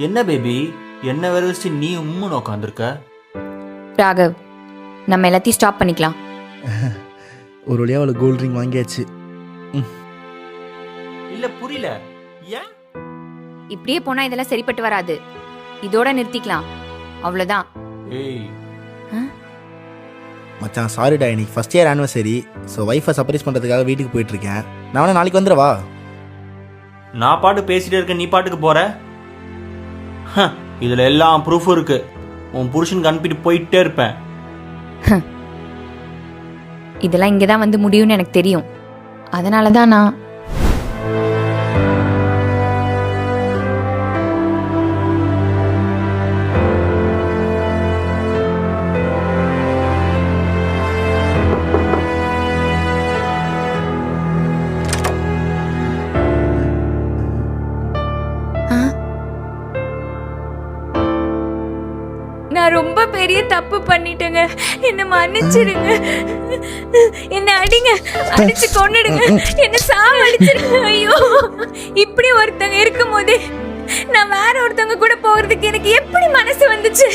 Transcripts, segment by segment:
என்ன பேபி, என்ன வேற வச்சு நீ உம்முன்னு உட்காந்துருக்க? ராகவ், நம்ம எல்லாத்தையும் ஸ்டாப் பண்ணிக்கலாம். ஒரு வழியாக அவளை கோல்ட் ரிங் வாங்கியாச்சு. இல்ல புரியல ஏன்? இப்படியே போனா இதெல்லாம் சரிப்பட்டு வராது. இதோட நிறுத்திக்கலாம், அவ்வளவுதான். ஏய் மச்சான் சாரிடா, இன்னைக்கு first year anniversary. So wifi surprise பண்ணுறதுக்காக வீட்டுக்கு போயிட்டுருக்கேன். நான் வேணா நாளைக்கு வந்துடுவா? நான் பாட்டு பேசிட்டே இருக்க, நீ பாட்டுக்கு போற. இதுல எல்லாம் ப்ரூஃபும் இருக்கு. உன் புருஷனுக்கு அனுப்பிட்டு போயிட்டே இருப்பேன். இதெல்லாம் இங்கதான் வந்து முடியும்னு எனக்கு தெரியும். அதனாலதான் நான் நான் ரொம்ப பெரிய தப்பு பண்ணிட்டேங்க. என்ன மன்னிச்சிடுங்க. என்ன அடிங்க, அடிச்சு கொன்னுடுங்க, என்ன சாவடிச்சிடுங்க. ஐயோ, இப்படி ஒருத்தங்க இருக்கும் போது நான் வேற ஒருத்தவங்க கூட போறதுக்கு எனக்கு எப்படி மனசு வந்துச்சு?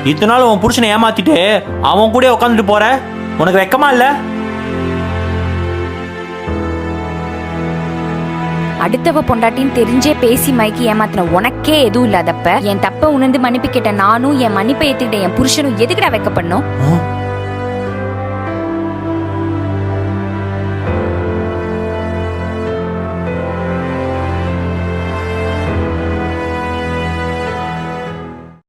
இத்தனை நாள் உன் புருஷனை ஏமாத்திட்டு அவன் கூட உட்காந்துட்டு போற, உனக்கு வெக்கமா இல்ல? அடுத்தவ பொண்டாட்டின்னு தெரிஞ்சே பேசி மைக்கி ஏமாத்தின உனக்கே எதுவும் இல்லாதப்ப என் தப்ப உணர்ந்து மன்னிப்பு கேட்ட நானும் என் மன்னிப்பை ஏத்துக்கிட்ட என் புருஷனும் எதுக்குடா வைக்கப்படணும்?